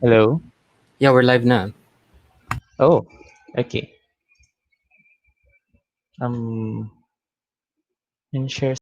Hello. Yeah, we're live now. Oh, okay. Um, and share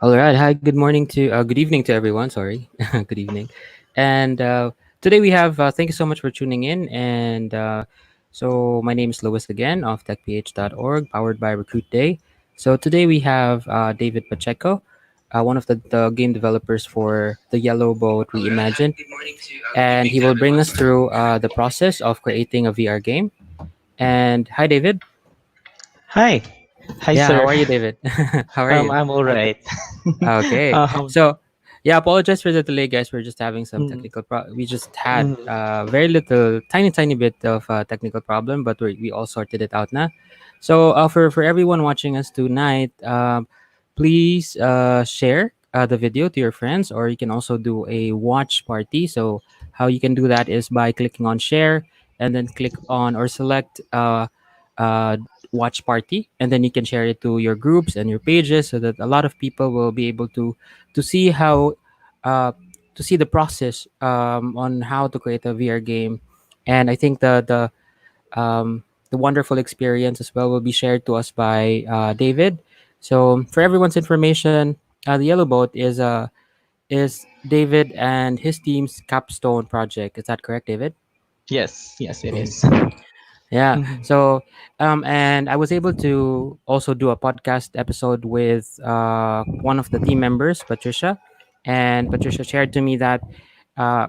All right. Hi. Good evening to everyone. Sorry. Good evening. And today we have. Thank you so much for tuning in. And so my name is Louis again of techph.org, powered by Recruit Day. So today we have David Pacheco, one of the game developers for the Yellow Boat Reimagined, and he will bring us through the process of creating a VR game. And hi, David. Hi. Hi, Yeah. How sir. are you, David? How are you? I'm all right. Okay. um, So, yeah, apologize for the delay, guys. We're just having some mm, technical we just had mm. very little, tiny bit of technical problem, but we all sorted it out now. So, for everyone watching us tonight, please share the video to your friends, or you can also do a watch party. So, how you can do that is by clicking on share and then click on or select uh, watch party, and then you can share it to your groups and your pages so that a lot of people will be able to see how uh, to see the process on how to create a VR game. And I think the wonderful experience as well will be shared to us by David. So for everyone's information, the Yellow Boat is David and his team's capstone project. Is that correct, David? Yes, yes, it is. Yeah. Mhm. So, and I was able to also do a podcast episode with one of the team members, Patricia, and Patricia shared to me that uh,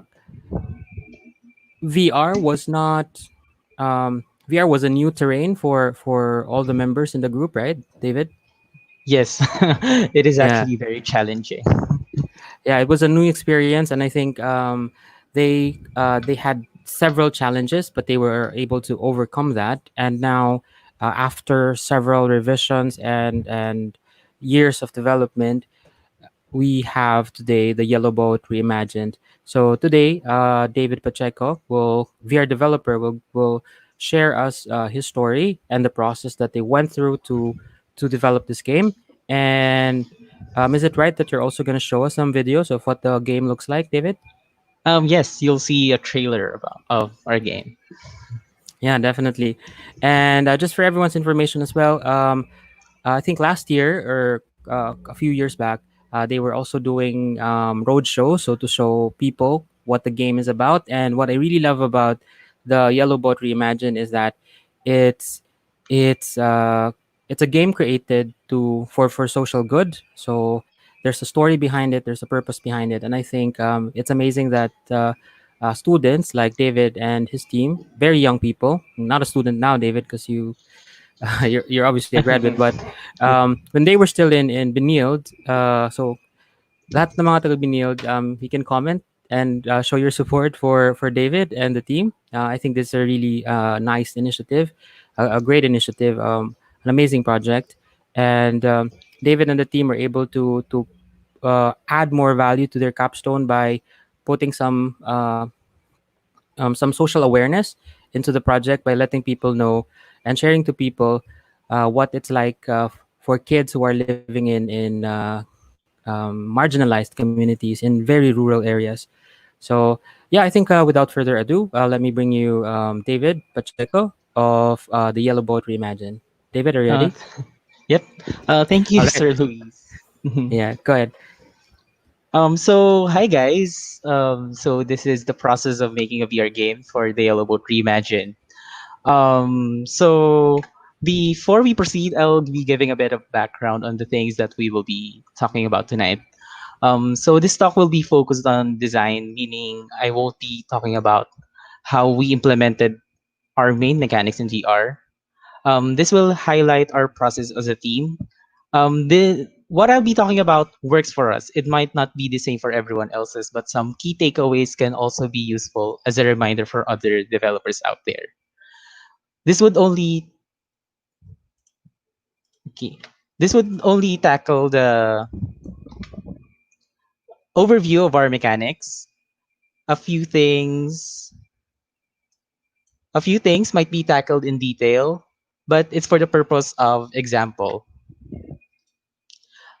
VR was not VR was a new terrain for all the members in the group, right, David? Yes, it is Yeah. actually very challenging. Yeah, it was a new experience, and I think they had several challenges, but they were able to overcome that. And now, after several revisions and years of development, we have today the Yellow Boat Reimagined. So today, David Pacheco, VR developer, will share us his story and the process that they went through to develop this game. And is it right that you're also going to show us some videos of what the game looks like, David? Yes, you'll see a trailer of our game. Yeah, definitely. And just for everyone's information as well, I think last year or a few years back, they were also doing road shows, so to show people what the game is about. And what I really love about the Yellow Boat Reimagine is that it's it's uh, it's a game created for social good. So there's a story behind it, there's a purpose behind it, and I think it's amazing that students like David and his team, very young people, not a student now, David, because you're obviously a graduate, but Yep. when they were still in Benilde, so lahat ng mga taga Benilde, you can comment and show your support for David and the team. I think this is a really nice initiative, a great initiative, an amazing project, and David and the team were able to add more value to their capstone by putting some social awareness into the project by letting people know and sharing to people what it's like for kids who are living in marginalized communities in very rural areas. So yeah, I think without further ado, let me bring you David Pacheco of the Yellow Boat Reimagine. David, are you Uh, ready? yep. Thank you, All right. Sir Luis. Yeah, go ahead. So hi guys. So this is the process of making a VR game for the Yellow Boat Reimagine. So before we proceed, I'll be giving a bit of background on the things that we will be talking about tonight. So this talk will be focused on design, meaning I won't be talking about how we implemented our main mechanics in VR. This will highlight our process as a team. What I'll be talking about works for us. It might not be the same for everyone else's, but some key takeaways can also be useful as a reminder for other developers out there. This would only okay, this would only tackle the overview of our mechanics. A few things, a few things might be tackled in detail, but it's for the purpose of example.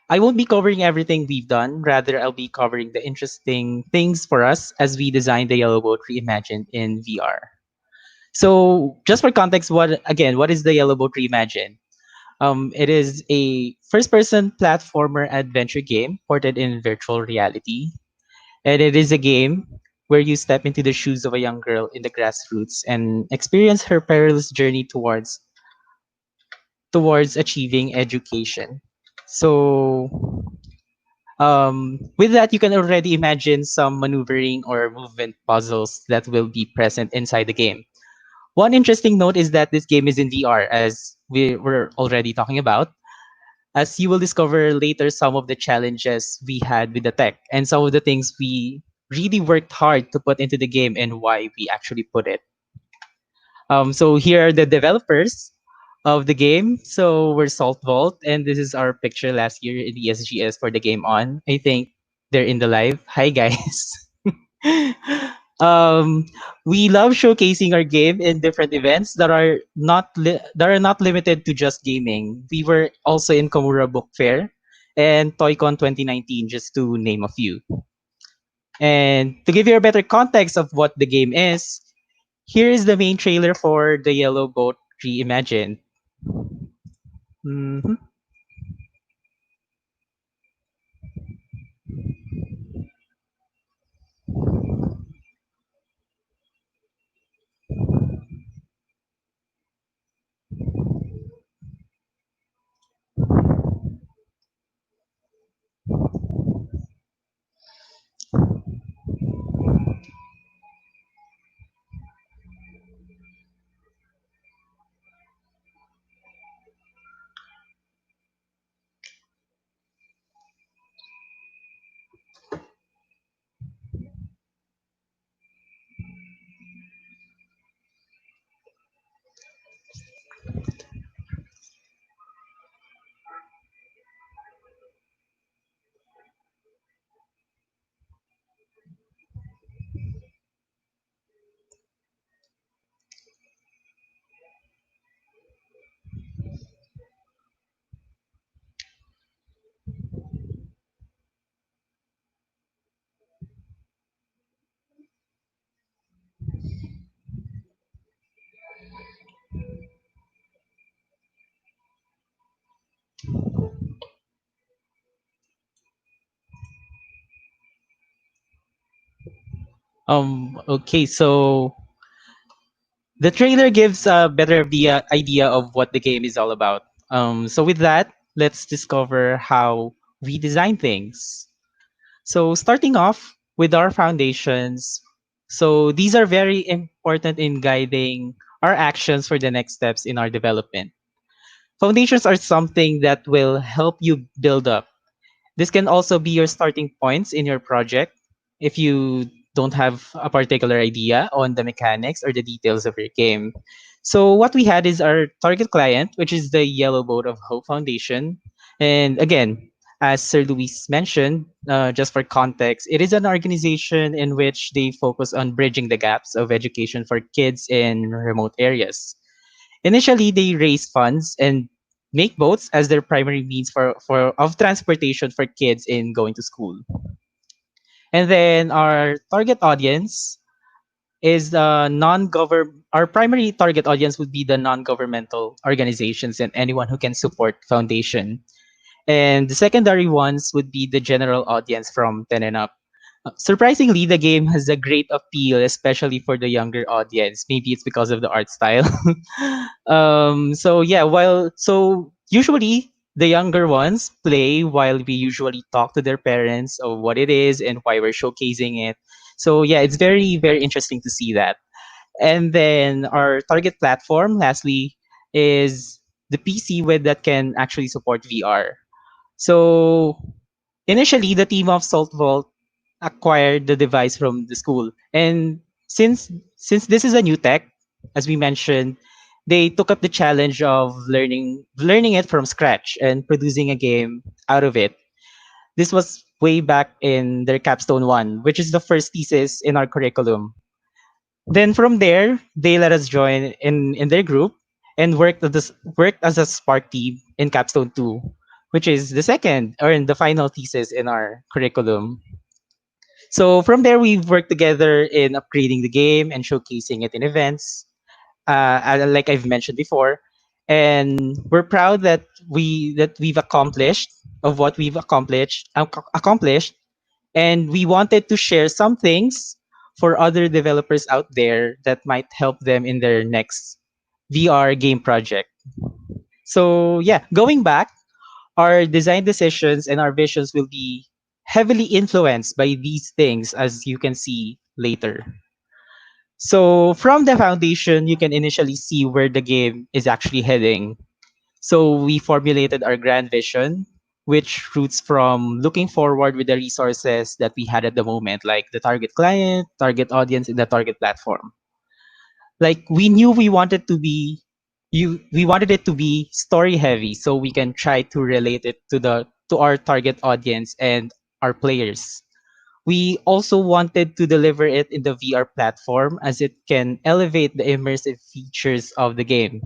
I won't be covering everything we've done. Rather, I'll be covering the interesting things for us as we design the Yellow Boat Reimagined in VR. So, just for context, what is the Yellow Boat Reimagined? It is a first-person platformer adventure game ported in virtual reality, and it is a game where you step into the shoes of a young girl in the grassroots and experience her perilous journey towards achieving education. So, with that, you can already imagine some maneuvering or movement puzzles that will be present inside the game. One interesting note is that this game is in VR, as we were already talking about, as you will discover later some of the challenges we had with the tech and some of the things we really worked hard to put into the game and why we actually put it. So here are the developers of the game. So we're Salt Vault, and this is our picture last year in the SGS for the game on. I think they're in the live. Hi guys. um, we love showcasing our game in different events that are not limited to just gaming. We were also in Komura Book Fair and ToyCon 2019, just to name a few. And to give you a better context of what the game is, here is the main trailer for the Yellow Boat Reimagined. Mhm. Okay, so the trailer gives a better idea of what the game is all about. So with that, let's discover how we design things. So starting off with our foundations. So these are very important in guiding our actions for the next steps in our development. Foundations are something that will help you build up. This can also be your starting points in your project if you don't have a particular idea on the mechanics or the details of your game. So what we had is our target client, which is the Yellow Boat of Hope Foundation. And again, as Sir Luis mentioned, just for context, it is an organization in which they focus on bridging the gaps of education for kids in remote areas. Initially, they raise funds and make boats as their primary means for of transportation for kids in going to school. And then our target audience is the non-government. Our primary target audience would be the non-governmental organizations and anyone who can support foundation. And the secondary ones would be the general audience from 10 and up. Surprisingly, the game has a great appeal, especially for the younger audience. Maybe it's because of the art style. So yeah, usually the younger ones play while we usually talk to their parents of what it is and why we're showcasing it. So yeah, it's very very interesting to see that. And then our target platform, lastly, is the PC with that can actually support VR. So initially, the team of Salt Vault acquired the device from the school, and since this is a new tech, as we mentioned, they took up the challenge of learning it from scratch and producing a game out of it. This was way back in their capstone one, which is the first thesis in our curriculum. Then from there, they let us join in their group and worked as a Spark team in Capstone 2, which is the second or in the final thesis in our curriculum. So from there, we've worked together in upgrading the game and showcasing it in events, like I've mentioned before. and we're proud that we've accomplished of what we've accomplished, and we wanted to share some things for other developers out there that might help them in their next VR game project. So yeah, going back, our design decisions and our visions will be heavily influenced by these things, as you can see later. So from the foundation, you can initially see where the game is actually heading. So we formulated our grand vision, which roots from looking forward with the resources that we had at the moment, like the target client, target audience, and the target platform. Like we knew we wanted it to be story heavy, so we can try to relate it to our target audience and our players. We also wanted to deliver it in the VR platform as it can elevate the immersive features of the game.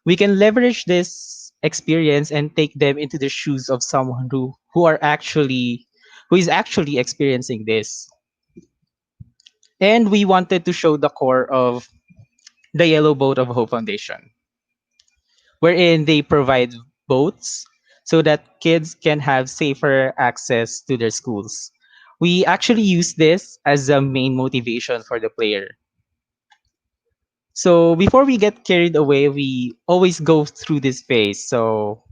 We can leverage this experience and take them into the shoes of someone who is actually experiencing this. And we wanted to show the core of the Yellow Boat of Hope Foundation, wherein they provide boats so that kids can have safer access to their schools. We actually use this as a main motivation for the player. So before we get carried away, we always go through this phase. So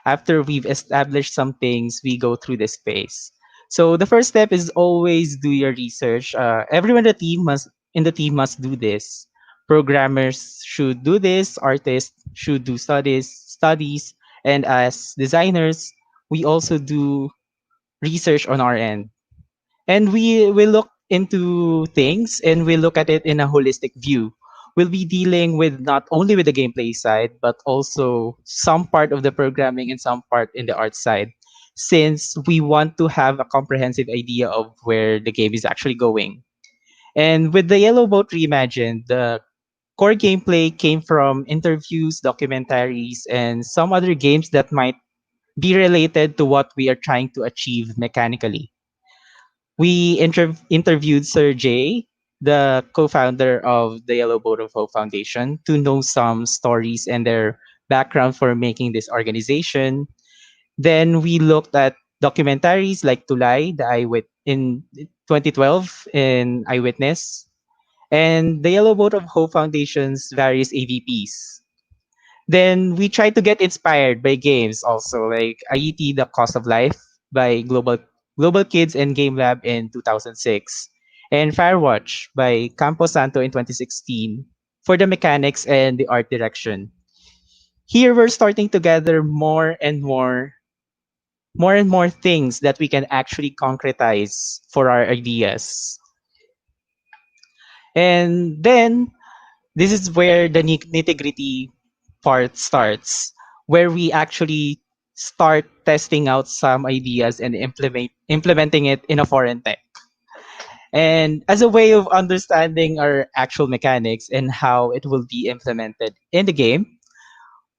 after we've established some things, we go through this phase. So the first step is always do your research. Everyone in the team must do this. Programmers should do this. Artists should do studies, and as designers, we also do research on our end. And we look into things and we look at it in a holistic view. We'll be dealing with not only with the gameplay side, but also some part of the programming and some part in the art side, since we want to have a comprehensive idea of where the game is actually going. And with the Yellow Boat Reimagined, the core gameplay came from interviews, documentaries, and some other games that might be related to what we are trying to achieve mechanically. We interviewed Sir Jay, the co-founder of the Yellow Boat of Hope Foundation, to know some stories and their background for making this organization. Then we looked at documentaries like Tulay, the in 2012 in Eyewitness, and the Yellow Boat of Hope Foundation's various AVPs. Then we try to get inspired by games also, like IET The Cost of Life by Global Kids and Game Lab in 2006, and Firewatch by Campo Santo in 2016 for the mechanics and the art direction. Here we're starting to gather more and more things that we can actually concretize for our ideas. And then this is where the nitty-gritty part starts, where we actually start testing out some ideas and implementing it in a foreign tech. And as a way of understanding our actual mechanics and how it will be implemented in the game,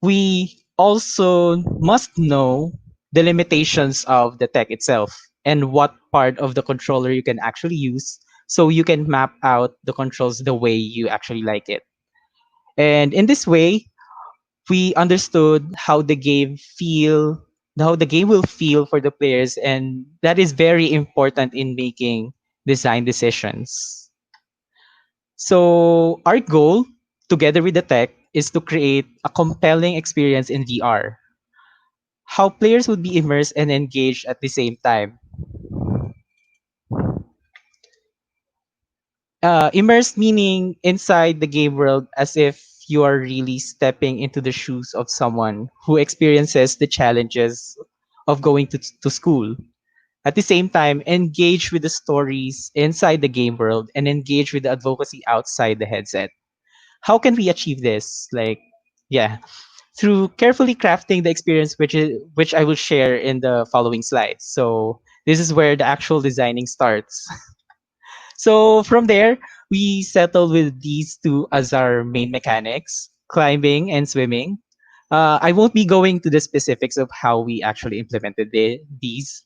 we also must know the limitations of the tech itself and what part of the controller you can actually use, so you can map out the controls the way you actually like it. And in this way, we understood how the game will feel for the players, and that is very important in making design decisions. So our goal, together with the tech, is to create a compelling experience in VR. How players would be immersed and engaged at the same time. Immersed meaning inside the game world, as if you are really stepping into the shoes of someone who experiences the challenges of going to school. At the same time, engage with the stories inside the game world and engage with the advocacy outside the headset. How can we achieve this? Like, yeah, through carefully crafting the experience, which I will share in the following slides. So this is where the actual designing starts. So from there, we settled with these two as our main mechanics: climbing and swimming. I won't be going to the specifics of how we actually implemented these.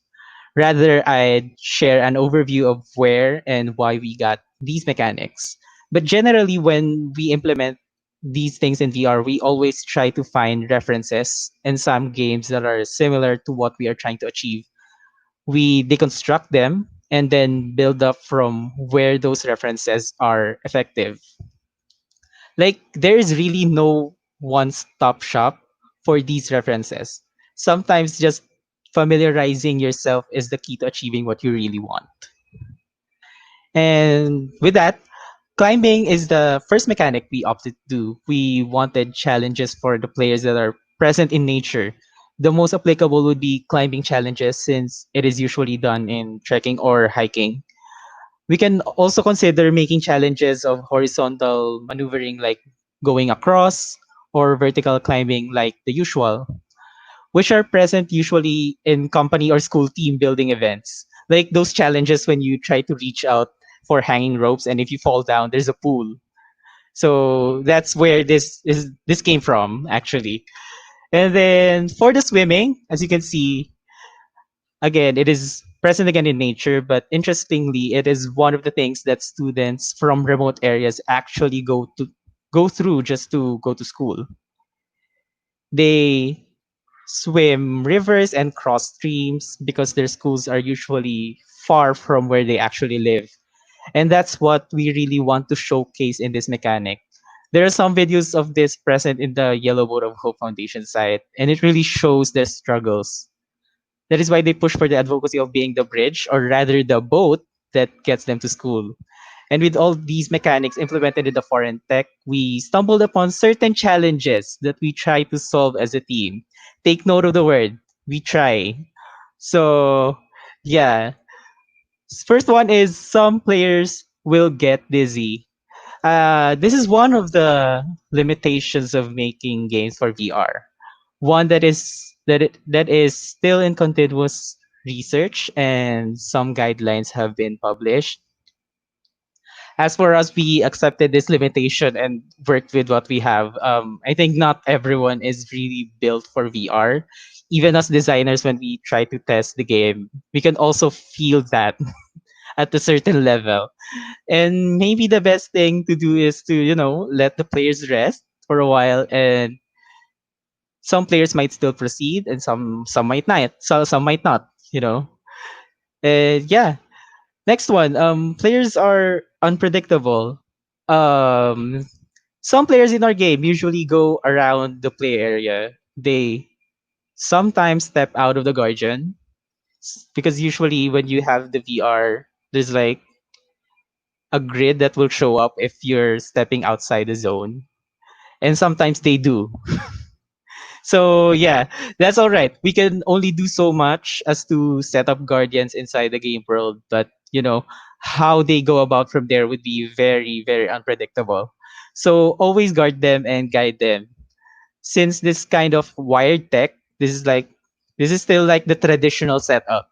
Rather, I'd share an overview of where and why we got these mechanics. But generally, when we implement these things in VR, we always try to find references in some games that are similar to what we are trying to achieve. We deconstruct them and then build up from where those references are effective. Like, there is really no one stop shop for these references. Sometimes just familiarizing yourself is the key to achieving what you really want. And with that, climbing is the first mechanic we opted to do. We wanted challenges for the players that are present in nature. The most applicable would be climbing challenges since it is usually done in trekking or hiking. We can also consider making challenges of horizontal maneuvering like going across or vertical climbing like the usual, which are present usually in company or school team building events. Like those challenges when you try to reach out for hanging ropes and if you fall down, there's a pool. So that's where this came from actually. And then for the swimming, as you can see, again, it is present again in nature, but interestingly, it is one of the things that students from remote areas actually go through just to go to school. They swim rivers and cross streams because their schools are usually far from where they actually live. And that's what we really want to showcase in this mechanic. There are some videos of this present in the Yellow Boat of Hope Foundation site, and it really shows their struggles. That is why they push for the advocacy of being the bridge, or rather the boat that gets them to school. And with all these mechanics implemented in the foreign tech, we stumbled upon certain challenges that we try to solve as a team. Take note of the word, we try. So, yeah. First one is some players will get dizzy. This is one of the limitations of making games for VR. One that is still in continuous research and some guidelines have been published. As for us, we accepted this limitation and worked with what we have. I think not everyone is really built for VR. Even as designers, when we try to test the game, we can also feel that at a certain level. And maybe the best thing to do is to, let the players rest for a while, and some players might still proceed and some might not. So some might not, And yeah, next one. Players are unpredictable. Um some players in our game usually go around the play area. They sometimes step out of the guardian because usually when you have the VR, there's like a grid that will show up if you're stepping outside the zone. And sometimes they do. So yeah, that's all right. We can only do so much as to set up guardians inside the game world, but how they go about from there would be very, very unpredictable. So always guard them and guide them. Since this kind of wired tech, this is still like the traditional setup.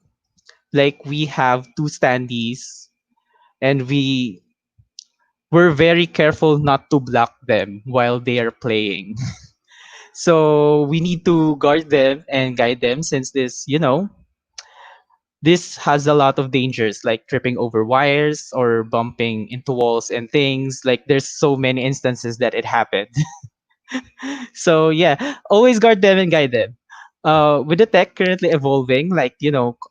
Like we have two standees and we're very careful not to block them while they are playing. So we need to guard them and guide them since this has a lot of dangers like tripping over wires or bumping into walls and things. Like there's so many instances that it happened. So yeah, always guard them and guide them. With the tech currently evolving, like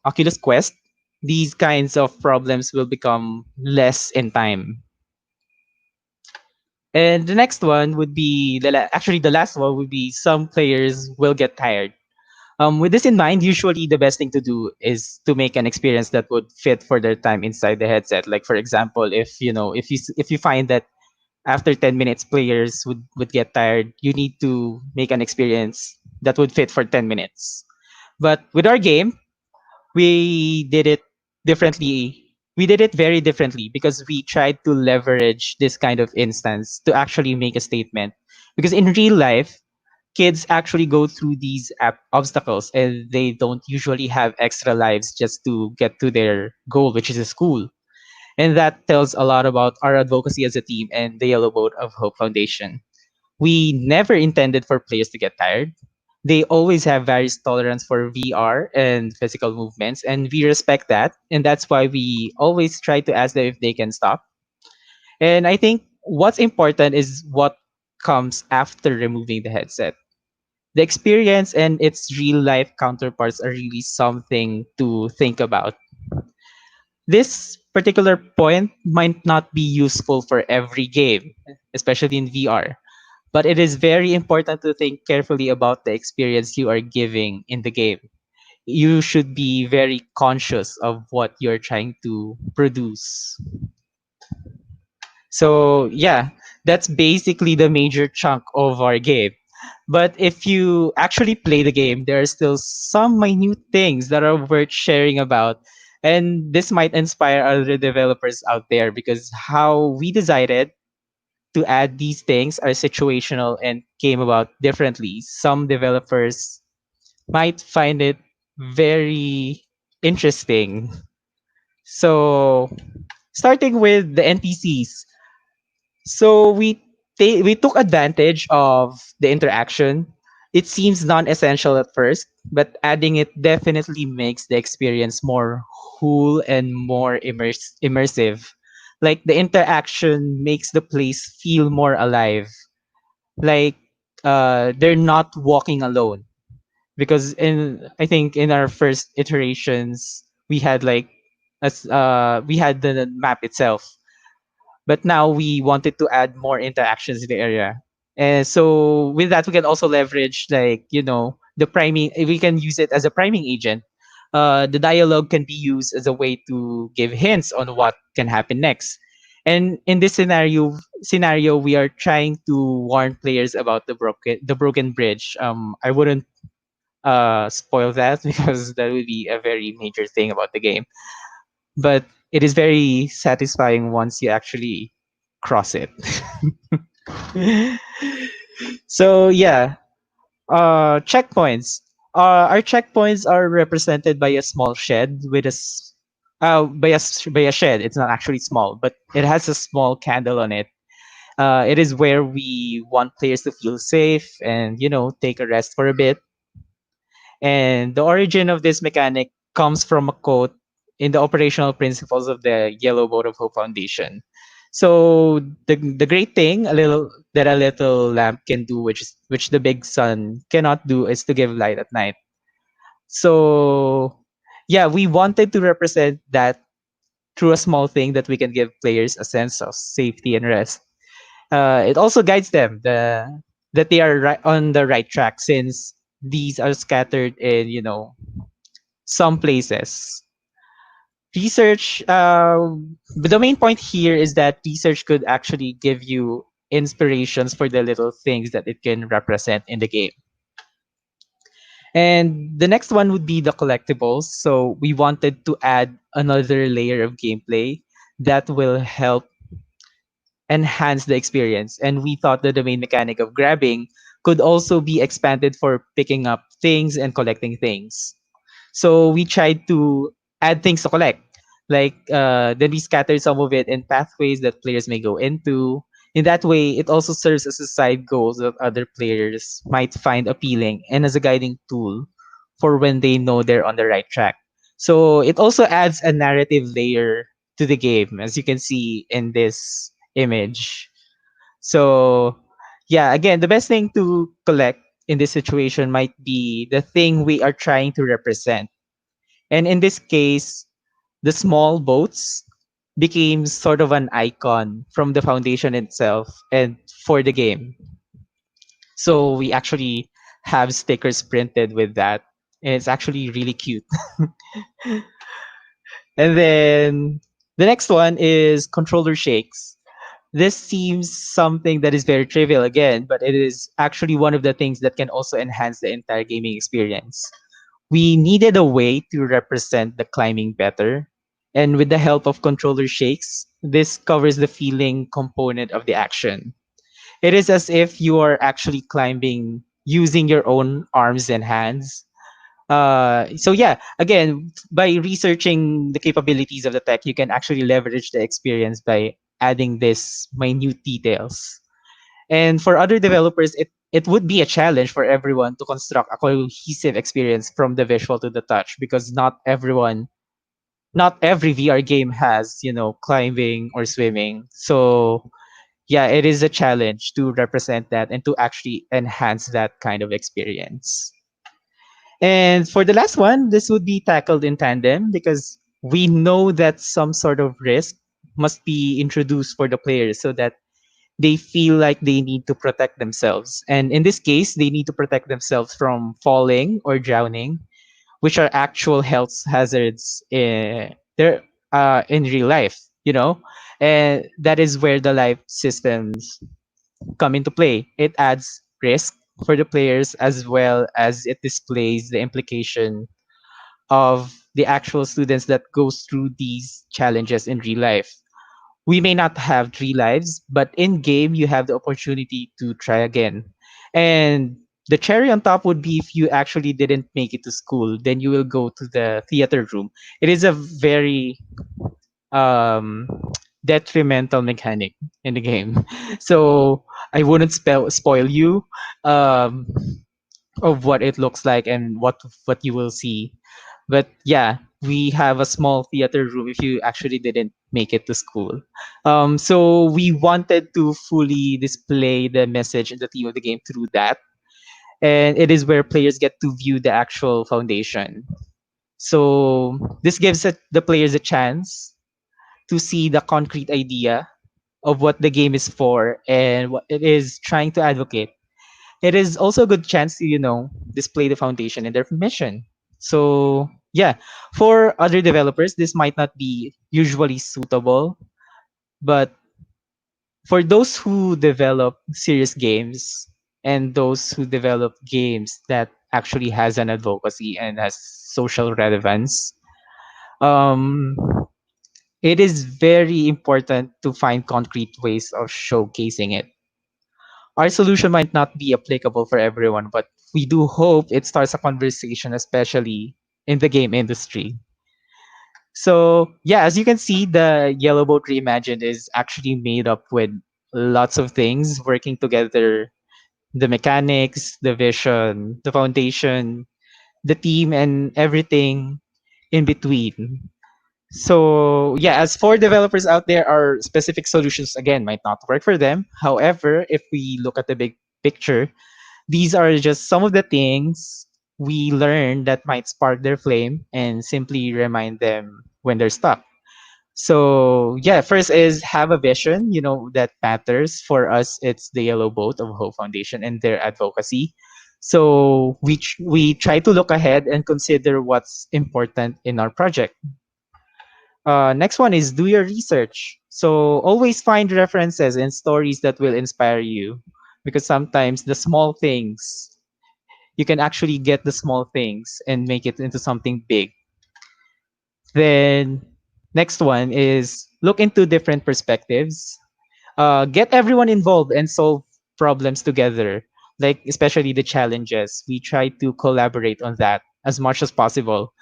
Oculus Quest, these kinds of problems will become less in time. And the next one would be actually the last one would be some players will get tired. With this in mind, usually the best thing to do is to make an experience that would fit for their time inside the headset. Like for example, if you find that after 10 minutes players would get tired, you need to make an experience that would fit for 10 minutes. But with our game, we did it differently. We did it very differently because we tried to leverage this kind of instance to actually make a statement. Because in real life, kids actually go through these obstacles and they don't usually have extra lives just to get to their goal, which is a school. And that tells a lot about our advocacy as a team and the Yellow Boat of Hope Foundation. We never intended for players to get tired. They always have various tolerance for VR and physical movements, and we respect that. And that's why we always try to ask them if they can stop. And I think what's important is what comes after removing the headset. The experience and its real life counterparts are really something to think about. This particular point might not be useful for every game, especially in VR, but it is very important to think carefully about the experience you are giving in the game. You should be very conscious of what you're trying to produce. So, yeah, that's basically the major chunk of our game. But if you actually play the game, there are still some minute things that are worth sharing about. And this might inspire other developers out there because how we decided to add these things are situational and came about differently. Some developers might find it very interesting. So, starting with the NPCs. So we took advantage of the interaction. It seems non-essential at first, but adding it definitely makes the experience more whole and more immersive. Like the interaction makes the place feel more alive. Like they're not walking alone because in I think in our first iterations we had like we had the map itself, but now we wanted to add more interactions in the area. And so with that, we can also leverage like the priming. We can use it as a priming agent. The dialogue can be used as a way to give hints on what can happen next. And in this scenario, we are trying to warn players about the broken bridge. I wouldn't spoil that because that would be a very major thing about the game. But it is very satisfying once you actually cross it. So yeah, checkpoints. Our checkpoints are represented by a small shed with by a shed. It's not actually small, but it has a small candle on it. It is where we want players to feel safe and take a rest for a bit. And the origin of this mechanic comes from a quote in the operational principles of the Yellow Boat of Hope Foundation. So the great thing a little lamp can do, which the big sun cannot do, is to give light at night. So yeah, we wanted to represent that through a small thing that we can give players a sense of safety and rest. It also guides them that they are on the right track since these are scattered in some places. Research, but the main point here is that research could actually give you inspirations for the little things that it can represent in the game. And the next one would be the collectibles. So we wanted to add another layer of gameplay that will help enhance the experience. And we thought that the main mechanic of grabbing could also be expanded for picking up things and collecting things. So we tried to add things to collect. Like then we scattered some of it in pathways that players may go into. In that way, it also serves as a side goal that other players might find appealing and as a guiding tool for when they know they're on the right track. So it also adds a narrative layer to the game, as you can see in this image. So yeah, again, the best thing to collect in this situation might be the thing we are trying to represent. And in this case, the small boats became sort of an icon from the foundation itself and for the game. So we actually have stickers printed with that. And it's actually really cute. And then the next one is controller shakes. This seems something that is very trivial again, but it is actually one of the things that can also enhance the entire gaming experience. We needed a way to represent the climbing better. And with the help of controller shakes, this covers the feeling component of the action. It is as if you are actually climbing using your own arms and hands. So yeah, again, by researching the capabilities of the tech, you can actually leverage the experience by adding this minute details. And for other developers, it would be a challenge for everyone to construct a cohesive experience from the visual to the touch because not every VR game has, climbing or swimming. So yeah, it is a challenge to represent that and to actually enhance that kind of experience. And for the last one, this would be tackled in tandem because we know that some sort of risk must be introduced for the players so that they feel like they need to protect themselves. And in this case, they need to protect themselves from falling or drowning, which are actual health hazards in real life, you know? And that is where the life systems come into play. It adds risk for the players as well as it displays the implication of the actual students that goes through these challenges in real life. We may not have three lives, but in game you have the opportunity to try again. And the cherry on top would be if you actually didn't make it to school, then you will go to the theater room. It is a very um, detrimental mechanic in the game. So I wouldn't spoil you um, of what it looks like and what you will see. But yeah, we have a small theater room if you actually didn't make it to school. So we wanted to fully display the message and the theme of the game through that. And it is where players get to view the actual foundation. So this gives the players a chance to see the concrete idea of what the game is for and what it is trying to advocate. It is also a good chance to, display the foundation in their mission. So, yeah, for other developers, this might not be usually suitable, but for those who develop serious games and those who develop games that actually has an advocacy and has social relevance, um, it is very important to find concrete ways of showcasing it. Our solution might not be applicable for everyone, but we do hope it starts a conversation, especially in the game industry. So, yeah, as you can see, the Yellow Boat Reimagined is actually made up with lots of things working together: the mechanics, the vision, the foundation, the team, and everything in between. So, yeah, as for developers out there, our specific solutions again might not work for them. However, if we look at the big picture, these are just some of the things we learn that might spark their flame and simply remind them when they're stuck. So, yeah, first is have a vision, that matters. For us, it's the Yellow Boat of Hope Foundation and their advocacy. So, we try to look ahead and consider what's important in our project. Next one is do your research. So always find references and stories that will inspire you, because sometimes the small things, you can actually get the small things and make it into something big. Then next one is look into different perspectives. Get everyone involved and solve problems together, like especially the challenges. We try to collaborate on that as much as possible.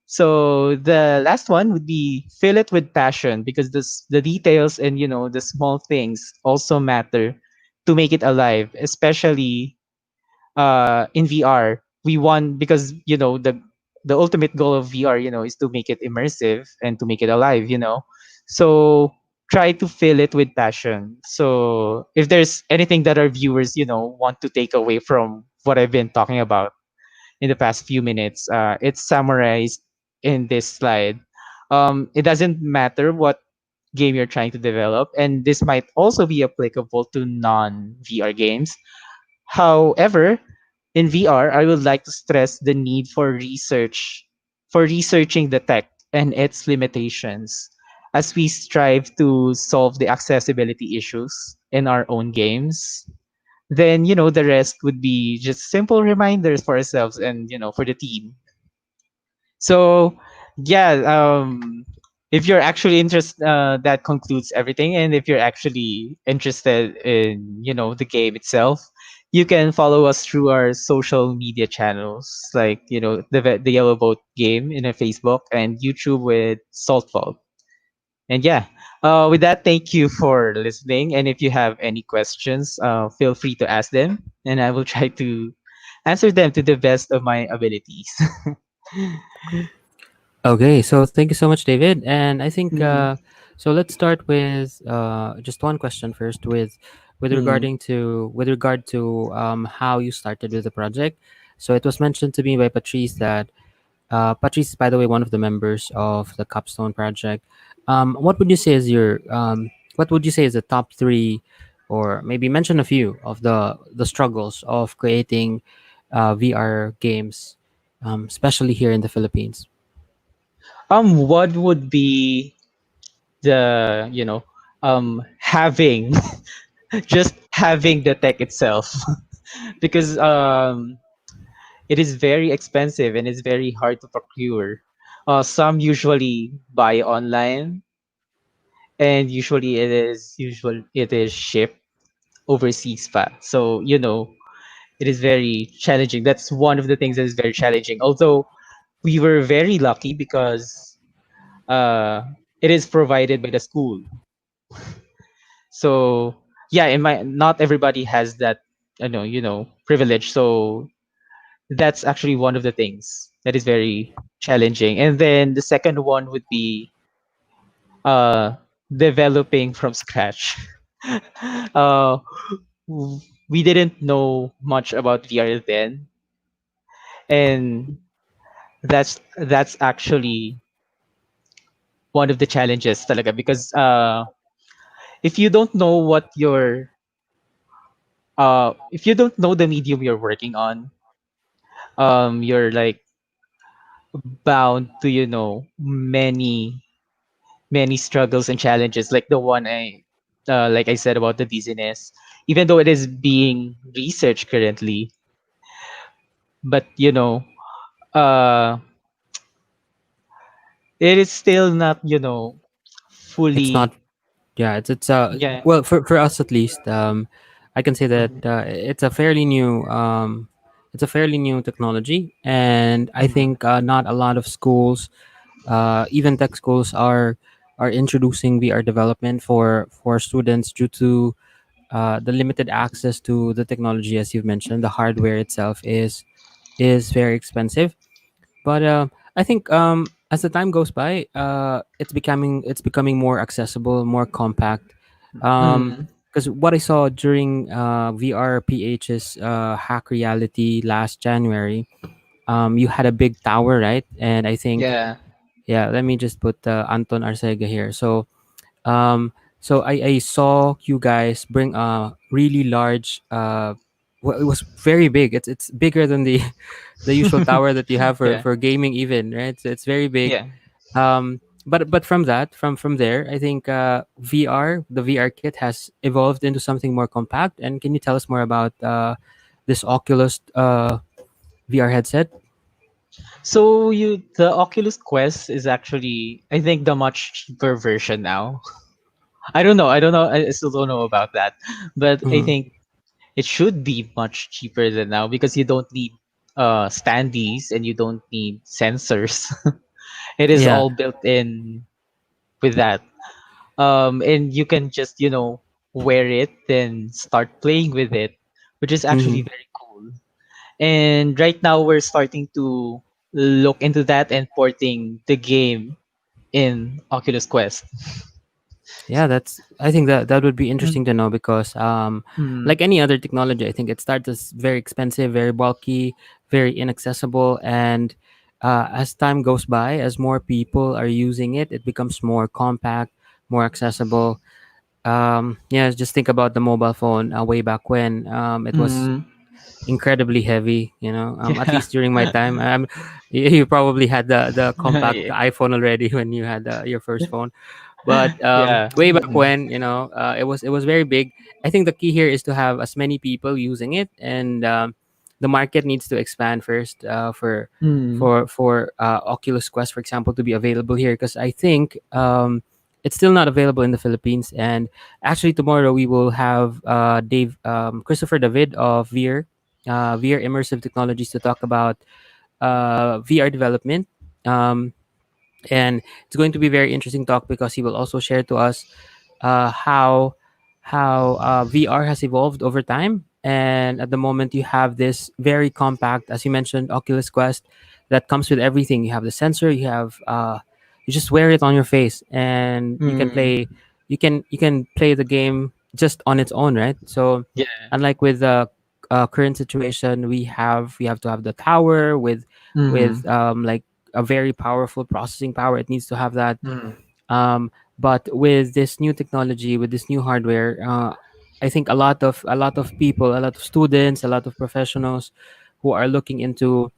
So the last one would be fill it with passion, because the details and the small things also matter to make it alive, especially in VR. We want, because the ultimate goal of VR, is to make it immersive and to make it alive. So try to fill it with passion. So if there's anything that our viewers want to take away from what I've been talking about in the past few minutes, it's summarized in this slide. It doesn't matter what game you're trying to develop, and this might also be applicable to non VR games. However, in VR, I would like to stress the need for researching the tech and its limitations as we strive to solve the accessibility issues in our own games. Then, the rest would be just simple reminders for ourselves and, for the team. So, yeah, if you're actually interested, that concludes everything. And if you're actually interested in, the game itself, you can follow us through our social media channels, like, the Yellow Boat game in our Facebook and YouTube with Saltfall. And yeah, with that, thank you for listening. And if you have any questions, feel free to ask them, and I will try to answer them to the best of my abilities. Okay, so thank you so much, David. And I think Mhm. So let's start with just one question first, Mm, with regard to how you started with the project. So it was mentioned to me by Patrice that Patrice is, by the way, one of the members of the Capstone project. What would you say is your what would you say is the top three, or maybe mention a few of the struggles of creating VR games, especially here in the Philippines? what would be the, having just having the tech itself, because it is very expensive and it's very hard to procure. Some usually buy online, and usually it is shipped overseas fast. So it is very challenging. That's one of the things that is very challenging. Although we were very lucky because uh, it is provided by the school. So yeah, in my not everybody has that, privilege. So that's actually one of the things that is very challenging. And then the second one would be uh developing from scratch. uh we didn't know much about VR then, and that's actually one of the challenges talaga, because if you don't know what your if you don't know the medium you're working on, you're like bound to, many struggles and challenges, like the one like I said about the dizziness, even though it is being researched currently. But uh it is still not, It's fully. not. Yeah, it's Yeah. well, for us at least. I can say that Mhm, it's a fairly new technology, and I mhm, think not a lot of schools, even tech schools, are introducing VR development for students due to the limited access to the technology. As you've mentioned, the hardware itself is very expensive. But I think as the time goes by, it's becoming more accessible, more compact. mhm. Because what I saw during VRPH's Hack Reality last January, you had a big tower, right? And I think, Yeah. yeah, let me just put Anton Arcega here. So I saw you guys bring a really large. Well, it was very big. It's bigger than the the usual tower that you have Yeah. for gaming, even, right? So it's very big. Yeah. But from that, from there, I think the VR kit has evolved into something more compact. And can you tell us more about this Oculus VR headset? So the Oculus Quest is actually, I think, the much cheaper version now. I don't know. I still don't know about that, but I Mm-hmm. think it should be much cheaper than now, because you don't need standees and you don't need sensors. It is Yeah. all built in with that. And you can just, wear it, then start playing with it, which is actually Mm-hmm. very cool. And right now we're starting to look into that and porting the game in Oculus Quest. Yeah, that's. I think that would be Mm, interesting to know because, mm, like any other technology, I think it starts as very expensive, very bulky, very inaccessible, and as time goes by, as more people are using it, it becomes more compact, more accessible. Yeah, just think about the mobile phone way back when. It was mm. incredibly heavy. At Yeah. least during my time, you probably had the compact iPhone already when you had your first phone. But Yeah. way back when, it was very big. I think the key here is to have as many people using it, and the market needs to expand first Mm, for Oculus Quest, for example, to be available here, because I think it's still not available in the Philippines. And actually, tomorrow we will have Dave Christopher David of VR Immersive Technologies to talk about VR development. Um, and it's going to be very interesting talk because he will also share to us how VR has evolved over time. And at the moment, you have this very compact, as you mentioned, Oculus Quest that comes with everything. You have the sensor, you just wear it on your face, and you can Mm. play, you can play the game just on its own, right? So Yeah. unlike with the current situation, we have to have the tower with Mm. like a very powerful processing power. It needs to have that. Mm. um, but with this new technology, with this new hardware, I think a lot of people, a lot of students, a lot of professionals who are looking into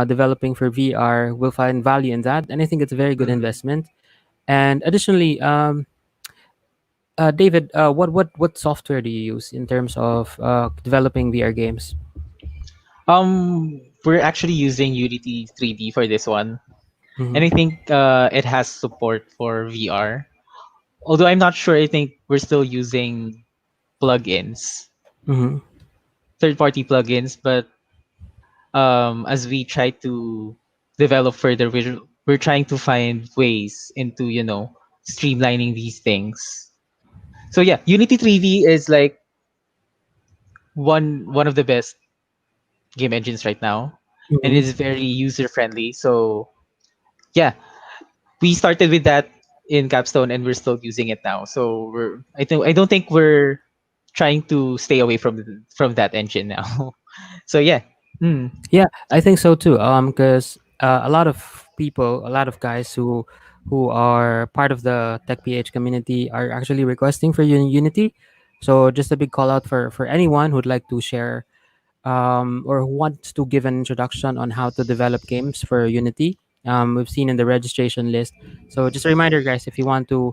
developing for VR will find value in that, and I think it's a very good Mm. investment. And additionally, David, what software do you use in terms of developing VR games? We're actually using Unity 3D for this one, Mm-hmm. and I think it has support for VR. Although I'm not sure, I think we're still using plugins, Mm-hmm. third-party plugins. But as we try to develop further, we're trying to find ways into streamlining these things. So yeah, Unity 3D is like one of the best game engines right now, and it Mm-hmm. is very user friendly. So yeah, we started with that in Capstone, and we're still using it now. So I don't think we're trying to stay away from that engine now. So yeah. Mm. Yeah, I think so too. Because a lot of people, a lot of guys who are part of the TechPH community are actually requesting for Unity. So just a big call out for anyone who'd like to share or who wants to give an introduction on how to develop games for Unity. We've seen in the registration list. So just a reminder, guys, if you want to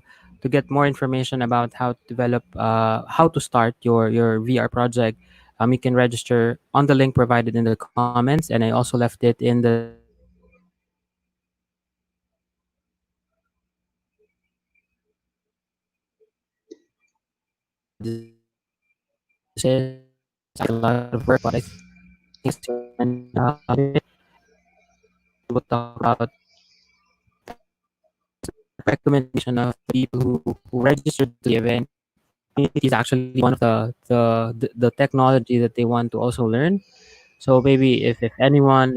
get more information about how to develop, how to start your VR project, you can register on the link provided in the comments, and I also left it in the description of this podcast. So just a reminder, guys, if you want to get more information about designing games, it's actually a lot of work, but I think it's worth it. And David, we will talk about recommendation of the people who registered to the event. Unity is actually one of the technology that they want to also learn. So maybe if anyone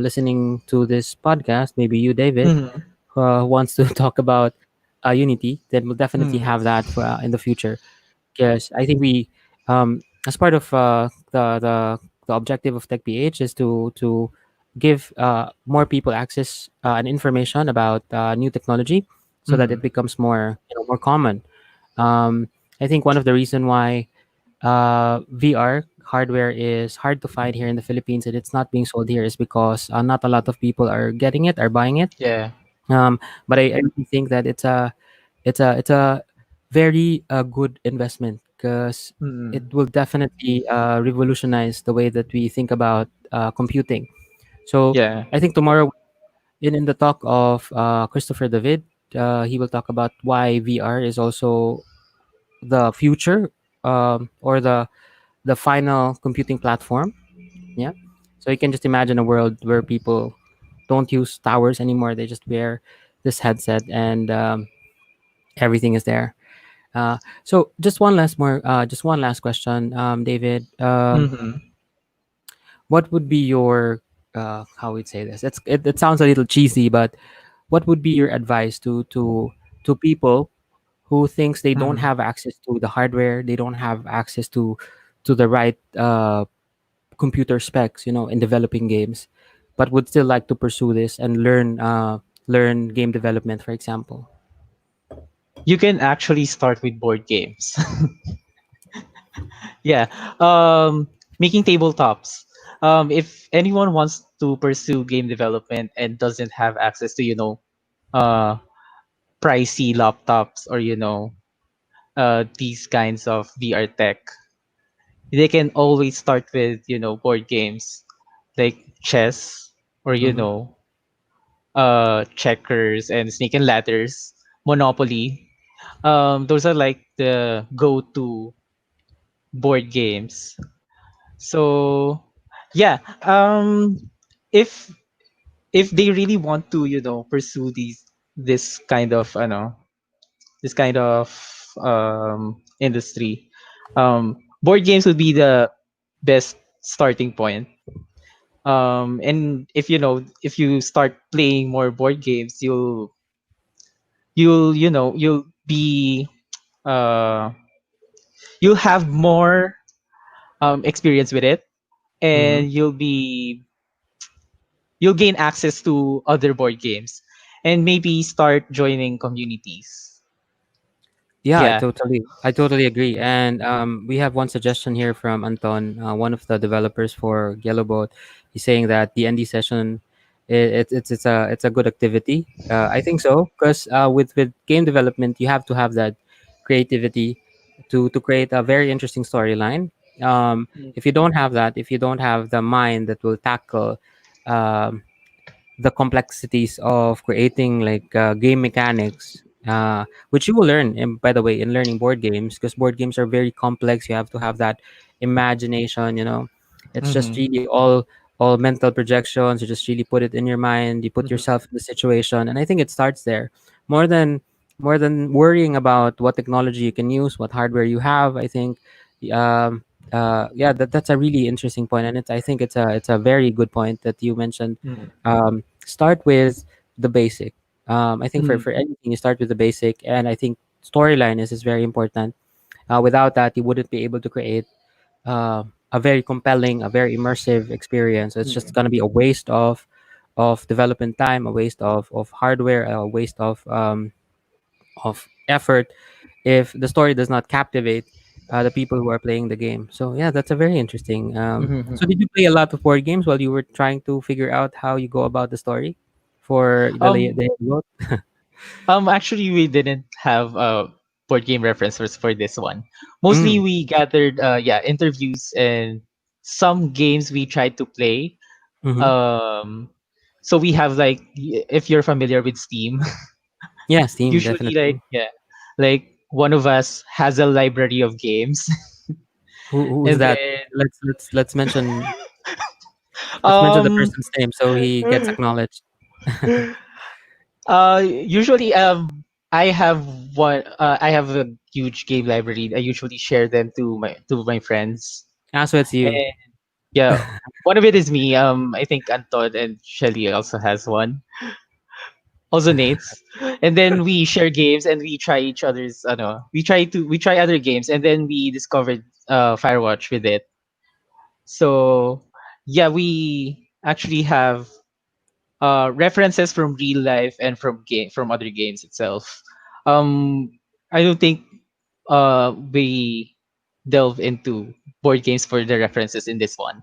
listening to this podcast, maybe you, David, Mhm. wants to talk about Unity, then we'll definitely Mm. have that for, in the future. Because I think as part of the objective of TechPH is to give more people access and information about new technology, so that it Mhm. becomes more, more common. Um, I think one of the reason why VR hardware is hard to find here in the Philippines and it's not being sold here is because not a lot of people are getting it, are buying it. Yeah. Um, but I really think that it's a very good investment, because it Mm. will definitely revolutionize the way that we think about computing. So Yeah. I think tomorrow, in the talk of Christopher David, he will talk about why VR is also the future, or the final computing platform. Yeah. So you can just imagine a world where people don't use towers anymore. They just wear this headset, and everything is there. So just one last question, David. Mhm. What would be your how would say this? It sounds a little cheesy, but what would be your advice to people who thinks they don't Mhm. have access to the hardware, they don't have access to the right computer specs, in developing games, but would still like to pursue this and learn game development, for example. You can actually start with board games. Yeah. Making tabletops. If anyone wants to pursue game development and doesn't have access to, uh, pricey laptops, or, these kinds of VR tech, they can always start with, board games like chess, or, Mm-hmm. checkers and snake and ladders, Monopoly. Those are like the go-to board games. So yeah, if they really want to, pursue this kind of, this kind of industry, board games would be the best starting point. And if you know, if you start playing more board games, you'll you know uh you'll have more experience with it, Mm-hmm. and you'll gain access to other board games, and maybe start joining communities. Yeah, Yeah. I totally agree. And we have one suggestion here from Anton, one of the developers for Yellowboat. He's saying that the ND session, it's a good activity. I think so because with game development, you have to have that creativity to create a very interesting storyline. If you don't have that, if you don't have the mind that will tackle um, the complexities of creating like game mechanics, which you will learn by the way in learning board games, because board games are very complex. You have to have that imagination, it's just Mm-hmm. really all mental projections. You just really put it in your mind, you put Mm-hmm. yourself in the situation, and I think it starts there. More than more than worrying about what technology you can use, what hardware you have, I think um yeah, that's a really interesting point, and I think it's a very good point that you mentioned. Start with the basic. I think for Mm-hmm. for anything, you start with the basic, and I think storyline is very important. Without that, you wouldn't be able to create a very compelling, a very immersive experience. It's just gonna be a waste of development time, a waste of hardware, a waste of effort if the story does not captivate the people who are playing the game. So yeah, that's a very interesting. So Mm-hmm. did you play a lot of board games while you were trying to figure out how you go about the story for the Um, vote? Actually, we didn't have board game references for this one. Mostly, Mm, we gathered, interviews and some games we tried to play. mm-hmm. Um, so we have like, if you're familiar with Steam, Yeah, Steam usually definitely. like one of us has a library of games, Who's and that? then Let's mention the um, person's name so he gets acknowledged. usually I have I have a huge game library. I usually share them to my friends. Ah, so it's you. And yeah, one of it is me. I think Anton and Shelly also has one. Also Nate's. And then we share games and we try each other's we try other games, and then we discovered Firewatch with it. So yeah, we actually have references from real life and from other games itself. Um, I don't think we delve into board games for the references in this one.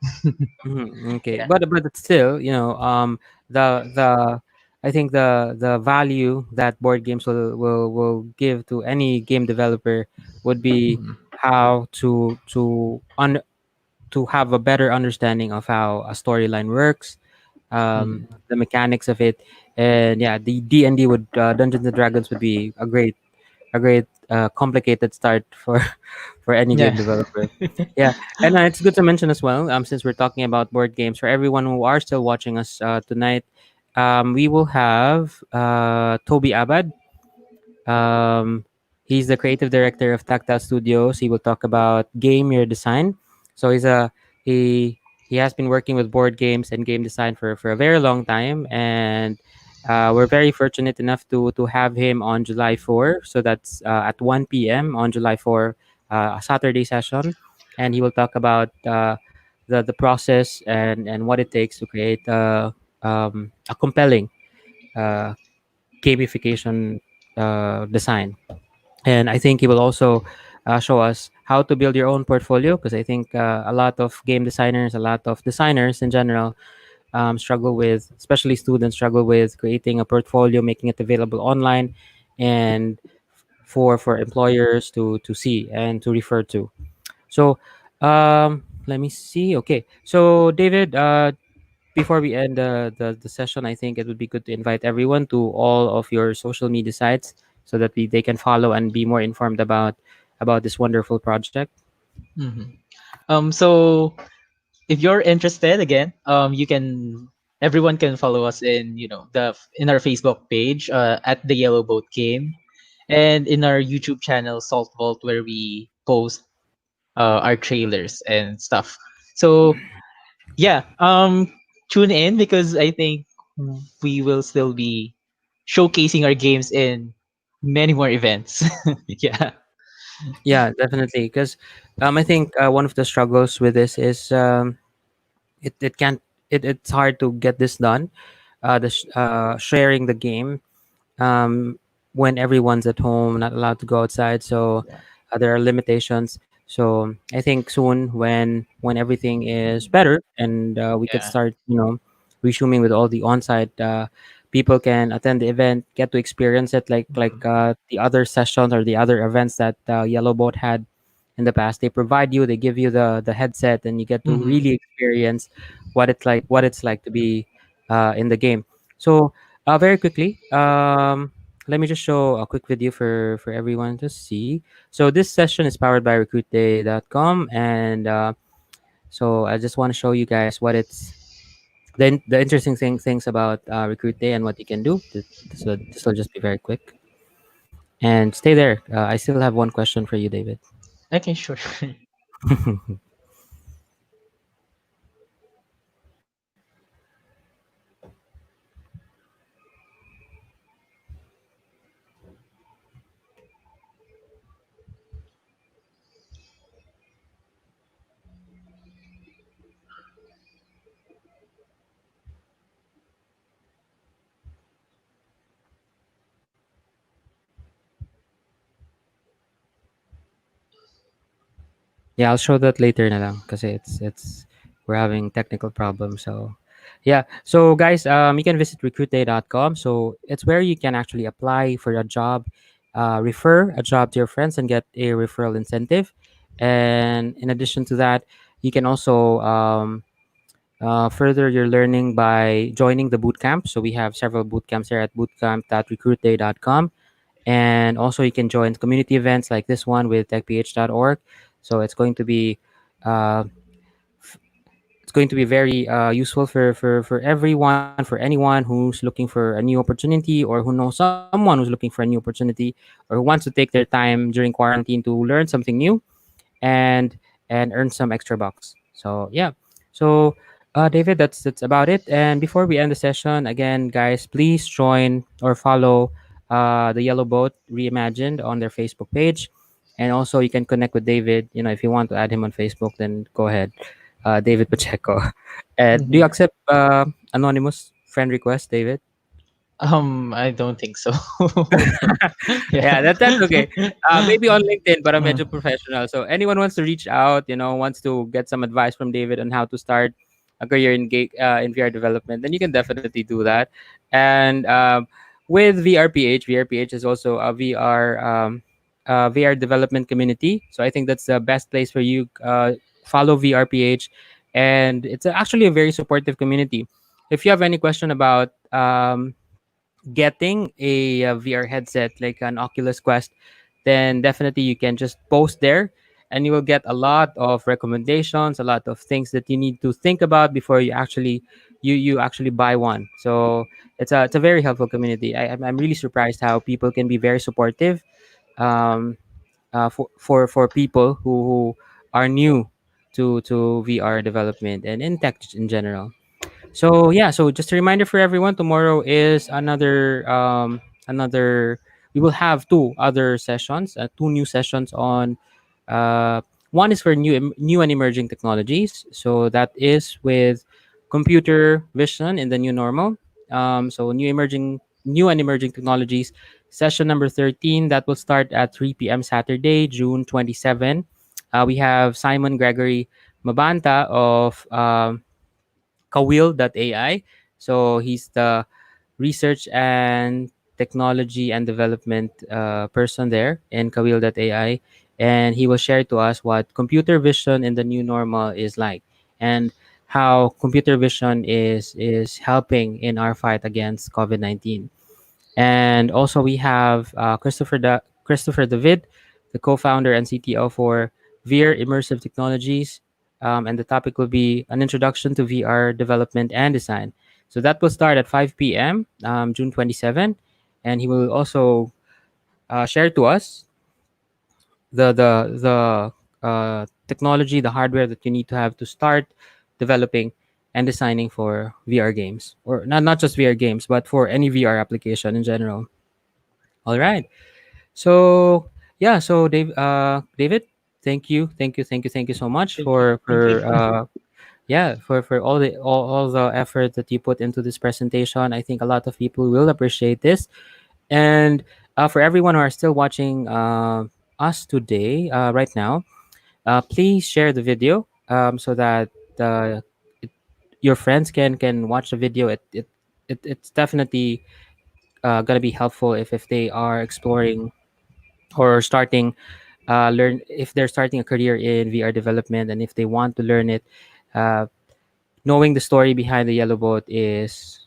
Okay, Yeah. but it's still, the I think the value that board games will give to any game developer would be Mhm. how to have a better understanding of how a storyline works, Mhm. the mechanics of it, and yeah, the D&D would Dungeons and Dragons would be a great complicated start for for any Yeah. game developer. Yeah, and it's good to mention as well, since we're talking about board games, for everyone who are still watching us tonight, we will have Toby Abad. um, he's the creative director of Tactile Studios. He will talk about game year design. So he he has been working with board games and game design for a very long time, and we're very fortunate enough to have him on July 4. So that's at 1 p.m. on July 4, a Saturday session, and he will talk about the process and what it takes to create a compelling uh, gamification design. And I think he will also show us how to build your own portfolio, because I think a lot of game designers, a lot of designers in general, struggle with, especially students, struggle with creating a portfolio, making it available online, and for employers to see and to refer to. So let me see. Okay, so David, before we end the session, I think it would be good to invite everyone to all of your social media sites so that they can follow and be more informed about this wonderful project. Mhm. So if you're interested again, you can everyone can follow us in in our Facebook page at the Yellow Boat Game, and in our YouTube channel Salt Vault, where we post our trailers and stuff. So yeah, tune in because I think we will still be showcasing our games in many more events. Yeah. Yeah, definitely. Because I think one of the struggles with this is it can't it's hard to get this done. Sharing the game um, when everyone's at home, not allowed to go outside. So Yeah. there are limitations. So I think soon, when everything is better and we could Yeah. start, resuming with all the on-site, people can attend the event, get to experience it like Mhm. the other sessions or the other events that Yellow Boat had in the past. They provide you, they give you the headset, and you get to Mhm. really experience what it's like to be in the game. So very quickly, let me just show a quick video for everyone to see. So this session is powered by recruitday.com, and so I just want to show you guys what it's the interesting things about Recruit Day and what you can do. So this will just be very quick. And stay there. I still have one question for you, David. Okay, sure. Yeah, I'll show that later na lang kasi it's we're having technical problems. So yeah. So guys, you can visit recruitday.com. So it's where you can actually apply for a job, refer a job to your friends and get a referral incentive. And in addition to that, you can also further your learning by joining the boot camp. So we have several boot camps here at bootcamp.recruitday.com. And also you can join community events like this one with techph.org. So uh, it's going to be very useful for everyone, for anyone who's looking for a new opportunity or who knows someone who's looking for a new opportunity or who wants to take their time during quarantine to learn something new and earn some extra bucks. So yeah. So David, that's about it. And before we end the session, again, guys, please join or follow the Yellow Boat Reimagined on their Facebook page. And also you can connect with David. If you want to add him on Facebook, then go ahead. David Pacheco. Do you Mhm. accept anonymous friend request, David? I don't think so. Yeah. Yeah, that's okay. Maybe on LinkedIn, but I'm medyo professional. So anyone wants to reach out, wants to get some advice from David on how to start a career in VR development, then you can definitely do that. And with VRPH is also a VR development community. So I think that's the best place for you. Follow VRPH, and it's actually a very supportive community. If you have any question about getting a VR headset like an Oculus Quest, then definitely you can just post there and you will get a lot of recommendations, a lot of things that you need to think about before you actually buy one. So it's a very helpful community. I'm really surprised how people can be very supportive um, for people who are new to VR development and in tech in general. So yeah, so just a reminder for everyone, tomorrow is another we will have two other sessions, two new sessions on uh one is for new and emerging technologies. So that is with computer vision in the new normal. So new and emerging technologies session number 13 that will start at 3 p.m. Saturday, June 27. We have Simon Gregory Mabanta of Kawil.ai. So he's the research and technology and development person there in Kawil.ai. And he will share to us what computer vision in the new normal is like and how computer vision is helping in our fight against COVID-19. And also we have Christopher David, the co-founder and CTO for VR Immersive Technologies. And the topic will be an introduction to VR development and design. So that will start at 5 p.m. June 27, and he will also share to us the technology, the hardware that you need to have to start developing, and designing for VR games, or not just VR games, but for any VR application in general. All right. So yeah, so David, thank you so much Thank you. Thank you. for all the effort that you put into this presentation. I think a lot of people will appreciate this. And for everyone who are still watching us today, right now, please share the video so that uh, it, your friends can watch the video. It's definitely gonna be helpful if they are exploring or starting learn if they're starting a career in VR development, and if they want to learn it. Uh, Knowing the story behind the yellow boat is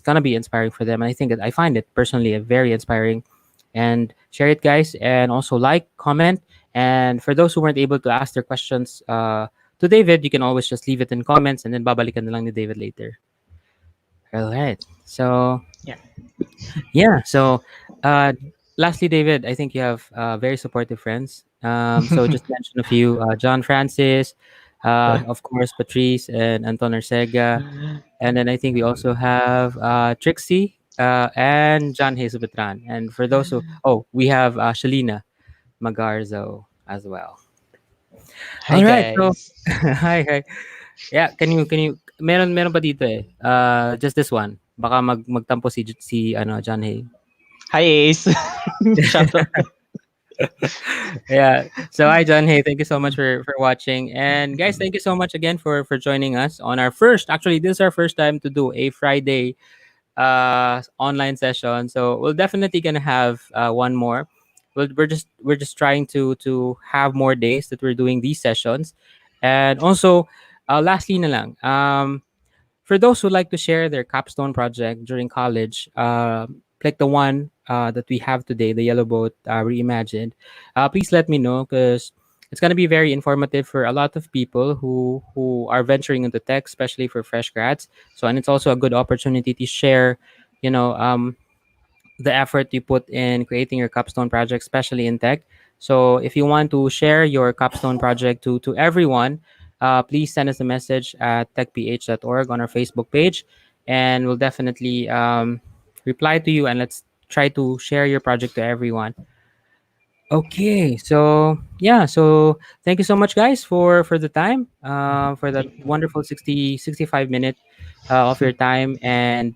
gonna be inspiring for them. And I think that I find it personally very inspiring. And share it, guys, and also like, comment. And for those who weren't able to ask their questions to David, you can always just leave it in comments, and then babalikan na lang ni David later. All right. So Yeah. yeah. So lastly, David, I think you have very supportive friends. So just mention a few: John Francis, of course, Patrice and Anton Arcega. And then I think we also have Trixie and John Hazelbutran. And for those who, oh, we have Shalina Magarzo as well. Hi All right. So, guys. hi, hi. Yeah, meron pa dito eh. Just this one. Baka magtampo si John Hay. Hi Ace. Shout out. Yeah. So hi John. Hey, thank you so much for watching. And guys, thank you so much again for joining us on our first, actually this is our first time to do a Friday online session. So we're definitely gonna have one more. We're just trying to have more days that we're doing these sessions. And also lastly na lang, for those who like to share their capstone project during college, like the one that we have today, the Yellow Boat Reimagined, please let me know, because it's going to be very informative for a lot of people who are venturing into tech, especially for fresh grads. So, and it's also a good opportunity to share, you know, the effort you put in creating your capstone project, especially in tech. So if you want to share your capstone project to everyone, please send us a message at techph.org on our Facebook page, and we'll definitely reply to you, and let's try to share your project to everyone. Okay, so yeah, so thank you so much, guys, for the time, for that Thank you. wonderful 65 minute of your time. And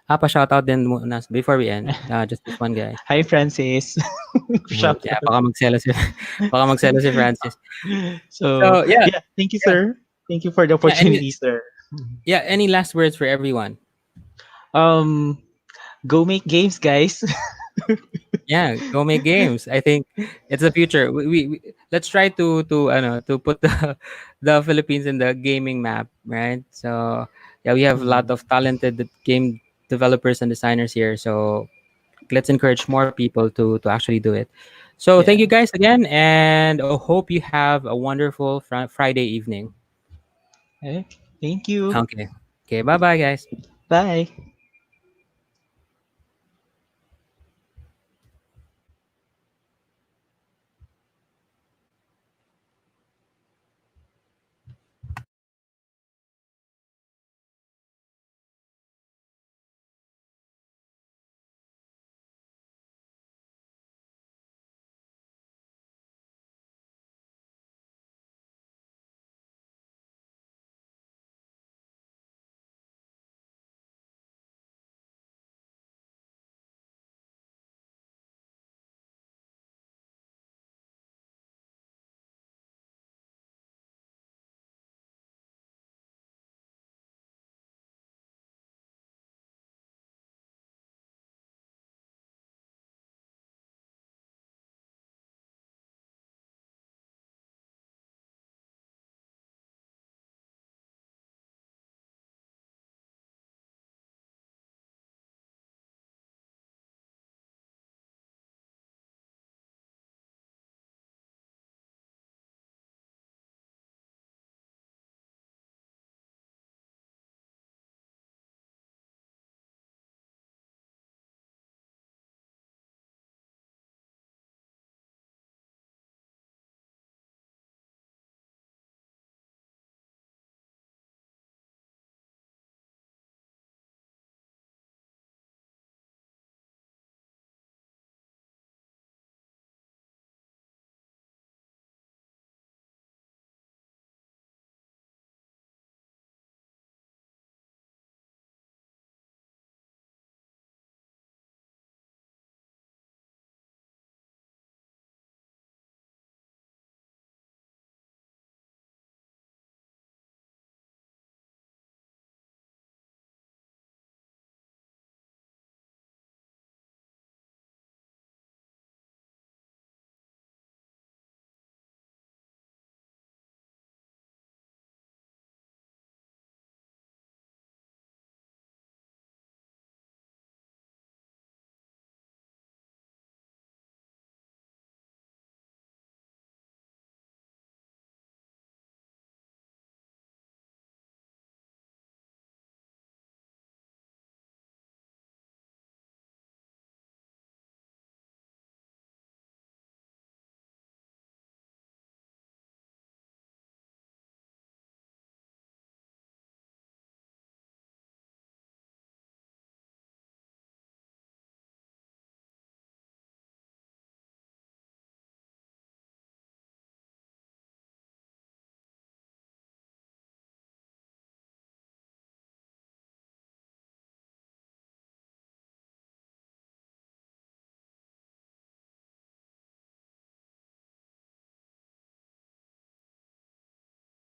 pa-shoutout din muna before we end, just this one guy. Hi Francis. Shout Yeah, out. baka magselo si baka magselo si Francis. So So, yeah, yeah, thank you yeah, sir. Thank you for the yeah, opportunity, sir. any last words for everyone? Um Go make games, guys. Yeah, go make games. I think it's the future. We let's try to put the the Philippines in the gaming map, right? So, yeah, we have a lot Hmm. of talented game developers and designers here. So, let's encourage more people to actually do it. So, thank Yeah. you guys again, and I hope you have a wonderful Friday evening. Okay. Thank you. Okay. Okay, bye-bye guys. Bye.